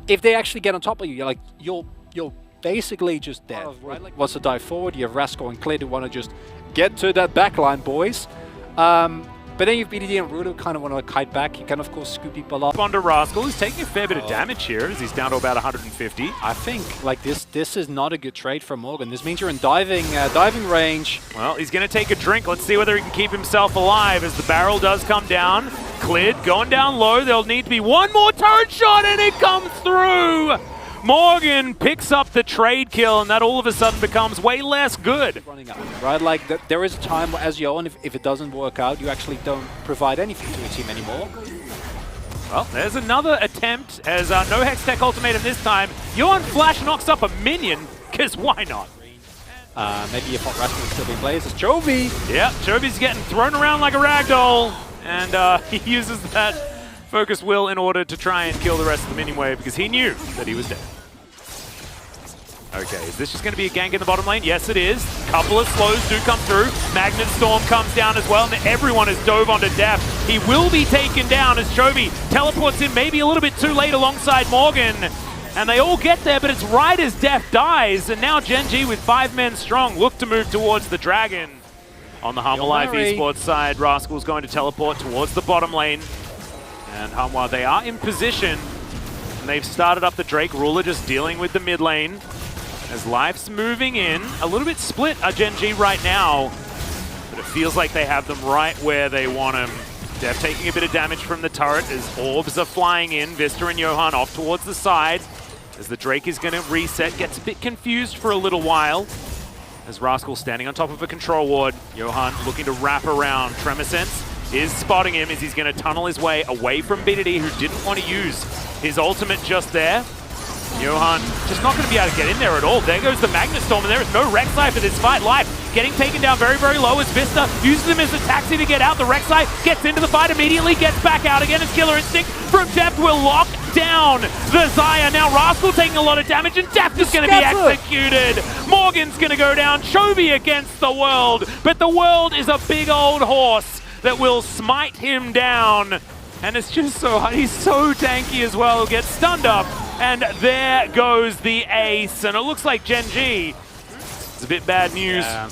if they actually get on top of you, you're basically just dead. Right? Like, wants to dive forward. You have Rascal and Clear who want to just get to that backline, boys. But then you've BDD and Rudo kind of want to kite back. You can, of course, scoop people up. Onto Rascal, who's taking a fair bit of damage here as he's down to about 150. I think like this is not a good trade for Morgan. This means you're in diving range. Well, he's going to take a drink. Let's see whether he can keep himself alive as the barrel does come down. Cleared, going down low. There'll need to be one more turret shot, and it comes through! Morgan picks up the trade kill, and that all of a sudden becomes way less good. Running out, right? Like, there is a time where, as Johan, if it doesn't work out, you actually don't provide anything to a team anymore. Well, there's another attempt, as no Hextech ultimatum this time. Johan Flash knocks up a minion, because why not? Maybe if Hot Rascal is still being played, it's Chovy. Yeah, Chovy's getting thrown around like a ragdoll, and he uses that focus will in order to try and kill the rest of the minion wave because he knew that he was dead. Okay, is this just going to be a gank in the bottom lane? Yes, it is. Couple of slows do come through. Magnet Storm comes down as well, and everyone has dove onto Def. He will be taken down as Chovy teleports in maybe a little bit too late alongside Morgan. And they all get there, but it's right as Def dies. And now Gen G with 5 men strong look to move towards the Dragon. On the Hanwha Life Esports side, Rascal's going to teleport towards the bottom lane. And Hanwha, they are in position. And they've started up the Drake. Ruler just dealing with the mid lane. As Life's moving in, a little bit split are Gen G right now, but it feels like they have them right where they want them. Def taking a bit of damage from the turret as orbs are flying in. Vista and Johan off towards the side as the Drake is going to reset. Gets a bit confused for a little while as Rascal standing on top of a control ward. Johan looking to wrap around. Tremorsense is spotting him as he's going to tunnel his way away from BDD, who didn't want to use his ultimate just there. Johan just not going to be able to get in there at all. There goes the Magnet Storm, and there is no Rek'Sai for this fight. Life getting taken down very, very low as Vista uses him as a taxi to get out. The Rek'Sai gets into the fight immediately, gets back out again as Killer Instinct from Deft will lock down the Xayah. Now Rascal taking a lot of damage, and Deft is going to be executed. Morgan's going to go down. Chovy against the World, but the World is a big old horse that will smite him down. And it's just so hard. He's so tanky as well. He'll get stunned up. And there goes the ace. And it looks like Gen G. It's a bit bad news. Yeah.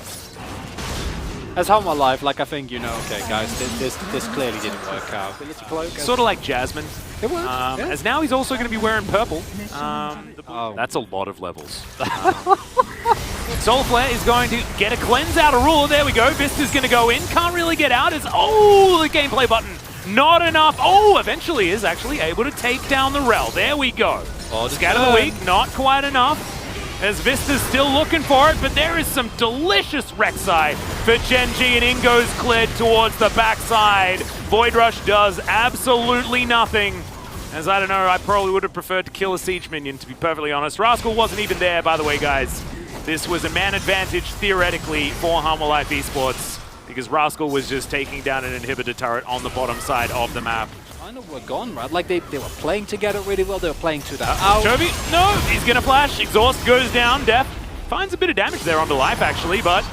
As Hanwha Live, like, I think, okay, guys, this clearly didn't work out. Sort of like Jasmine. It worked, yeah. As now he's also going to be wearing purple. That's a lot of levels. Soulflare is going to get a cleanse out of Ruler. There we go. Vista's going to go in. Can't really get out. It's, oh, the gameplay button. Not enough. Oh, eventually is actually able to take down the Rel. There we go. Scatter the weak, not quite enough. As Vista's still looking for it, but there is some delicious Rek'Sai for Gen G, and in goes Cleared towards the backside. Void Rush does absolutely nothing. As I don't know, I probably would have preferred to kill a Siege minion, to be perfectly honest. Rascal wasn't even there, by the way, guys. This was a man advantage, theoretically, for Hanwha Life Esports, because Rascal was just taking down an inhibitor turret on the bottom side of the map. Kind of were gone, right? Like, they were playing together really well. They were playing to that out. Chovy, no, he's going to flash. Exhaust goes down. Def finds a bit of damage there onto Life, actually, but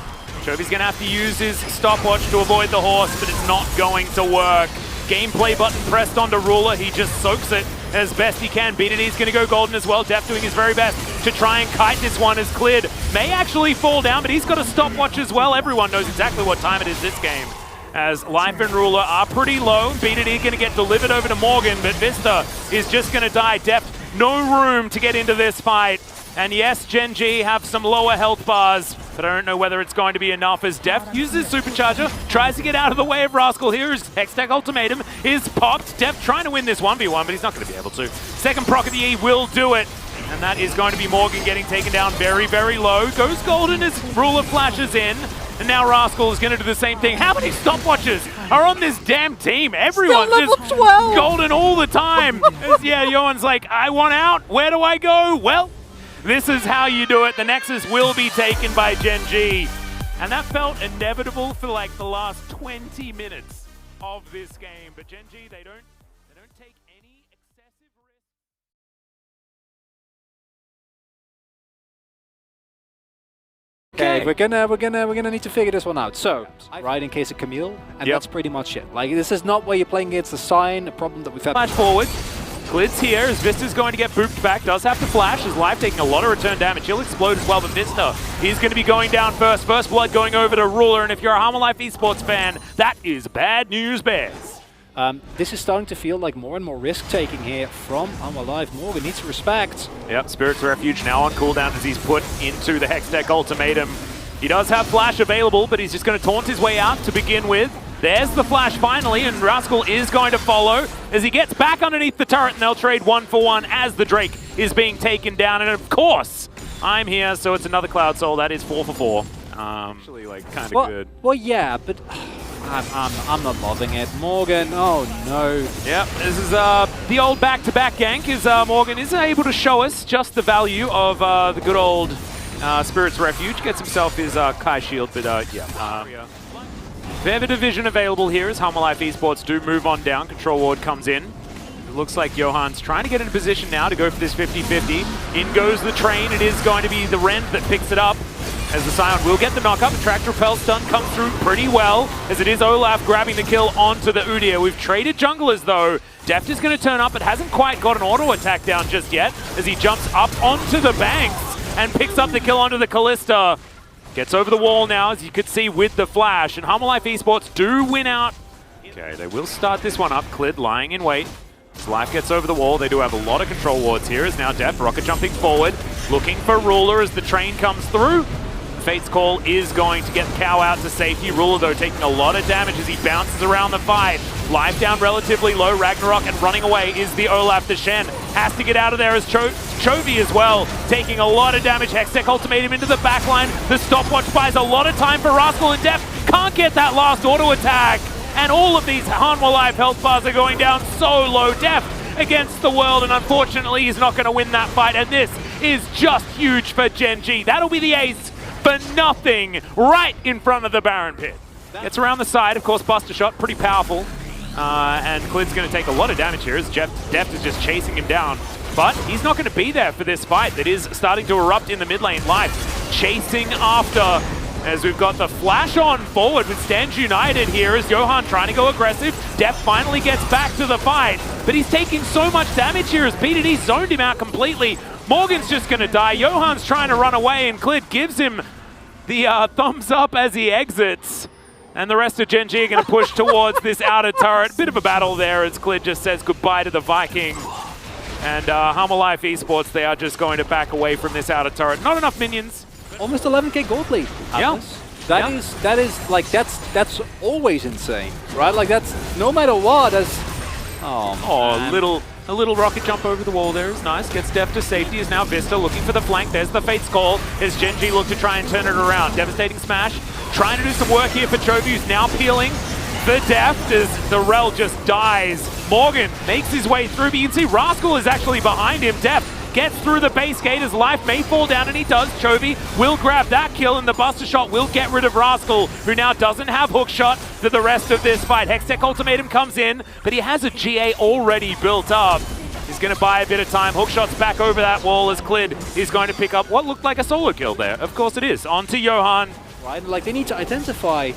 Chovy's going to have to use his stopwatch to avoid the horse, but it's not going to work. Gameplay button pressed onto Ruler. He just soaks it as best he can. BDD's going to go golden as well. Def doing his very best to try and kite this one as Cleared. May actually fall down, but he's got a stopwatch as well. Everyone knows exactly what time it is this game, as Life and Ruler are pretty low. BDD going to get delivered over to Morgan, but Vista is just going to die. Def, no room to get into this fight. And yes, Gen G have some lower health bars, but I don't know whether it's going to be enough as Def uses Supercharger, tries to get out of the way of Rascal here. His Hextech ultimatum is popped. Def trying to win this 1v1, but he's not going to be able to. Second proc of the E will do it. And that is going to be Morgan getting taken down very, very low. Goes golden as Ruler flashes in. And now Rascal is going to do the same thing. How many stopwatches are on this damn team? Everyone's just golden all the time. Yeah, Johan's like, I want out. Where do I go? Well, this is how you do it. The Nexus will be taken by Gen G. And that felt inevitable for like the last 20 minutes of this game. But Gen G, they don't take any excessive risk. Okay, we're gonna need to figure this one out. So, right in case of Camille, and that's pretty much it. Like, this is not where you're playing against the Sign, a problem that we've had. Flash forward. Klid's here as Vista's going to get booped back. Does have to flash. His life taking a lot of return damage. He'll explode as well, but Vista is going to be going down first. First blood going over to Ruler, and if you're a Hanwha Esports fan, that is bad news, Bears. This is starting to feel like more and more risk-taking here from Hanwha. Morgan needs respect. Yep, Spirit's Refuge now on cooldown as he's put into the Hextech Ultimatum. He does have Flash available, but he's just going to taunt his way out to begin with. There's the Flash finally, and Rascal is going to follow as he gets back underneath the turret, and they'll trade 1-for-1 as the Drake is being taken down. And of course, I'm here, so it's another Cloud Soul. That is 4-for-4. Actually, like, kind of good. Well, yeah, but I'm not loving it. Morgan, oh no. Yep, this is the old back-to-back gank as Morgan is able to show us just the value of the good old Spirit's Refuge. Gets himself his Kai Shield, but yeah. Fair bit of vision available here as Hanwha Esports do move on down. Control Ward comes in. It looks like Johan's trying to get in position now to go for this 50-50. In goes the train. It is going to be the Rend that picks it up as the Scion will get the knock-up. Track Repel stun comes through pretty well as it is Olaf grabbing the kill onto the Udyr. We've traded junglers though. Deft is going to turn up, but hasn't quite got an auto attack down just yet as he jumps up onto the banks and picks up the kill onto the Kalista. Gets over the wall now, as you could see with the flash, and Hanwha Esports do win out. Okay, they will start this one up. Klid lying in wait. As Life gets over the wall, they do have a lot of control wards here. Is now Def, rocket jumping forward, looking for Ruler as the train comes through. Fate's Call is going to get Cow out to safety. Ruler, though, taking a lot of damage as he bounces around the fight. Life down relatively low. Ragnarok, and running away is the Olaf. The Shen has to get out of there as Chovy as well, taking a lot of damage. Hextech Ultimatum into the backline. The stopwatch buys a lot of time for Rascal, and Def can't get that last auto attack. And all of these Hanwha Life health bars are going down so low. Def against the world, and unfortunately he's not going to win that fight. And this is just huge for Gen G. That'll be the ace for nothing right in front of the Baron pit. Gets around the side, of course, Buster Shot, pretty powerful. And Klid's going to take a lot of damage here as Deft is just chasing him down. But he's not going to be there for this fight that is starting to erupt in the mid lane. Life chasing after as we've got the flash on forward with Stands United here as Johan trying to go aggressive. Deft finally gets back to the fight, but he's taking so much damage here as PDD zoned him out completely. Morgan's just going to die. Johan's trying to run away, and Klid gives him the thumbs up as he exits. And the rest of Gen G are going to push towards this outer turret. Bit of a battle there as Klid just says goodbye to the Viking. And Hanwha Esports, they are just going to back away from this outer turret. Not enough minions. Almost 11k gold lead. Yeah. That is like that's always insane, right? Like that's no matter what. That's a little rocket jump over the wall there is nice. Gets Def to safety. Is now Vista looking for the flank. There's the Fate's Call as Gen G look to try and turn it around. Devastating smash. Trying to do some work here for Chovy, who's now peeling the Deft as the Rel just dies. Morgan makes his way through, but you can see Rascal is actually behind him. Deft gets through the base gate as Life may fall down, and he does. Chovy will grab that kill, and the Buster Shot will get rid of Rascal, who now doesn't have hook shot for the rest of this fight. Hextech Ultimatum comes in, but he has a GA already built up. He's going to buy a bit of time. Hookshot's back over that wall as Klid is going to pick up what looked like a solo kill there. Of course it is. On to Johan. Right, like they need to identify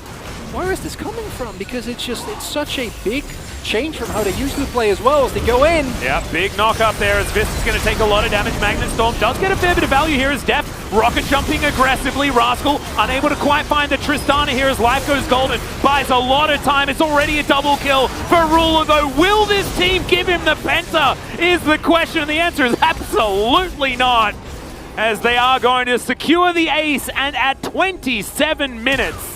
where is this coming from, because it's such a big change from how they usually play as well as they go in. Yeah, big knock up there as Vista's going to take a lot of damage. Magnet Storm does get a fair bit of value here as Def rocket jumping aggressively. Rascal unable to quite find the Tristana here as Life goes golden. Buys a lot of time. It's already a double kill for Ruler though. Will this team give him the Penta is the question. The answer is absolutely not, as they are going to secure the ace, and at 27 minutes.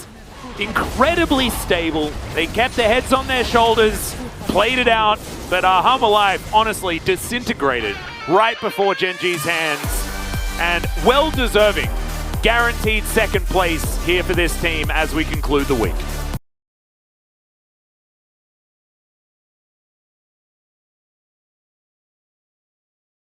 Incredibly stable. They kept their heads on their shoulders, played it out, but Hanwha honestly disintegrated right before Gen G's hands. And well deserving, guaranteed second place here for this team as we conclude the week.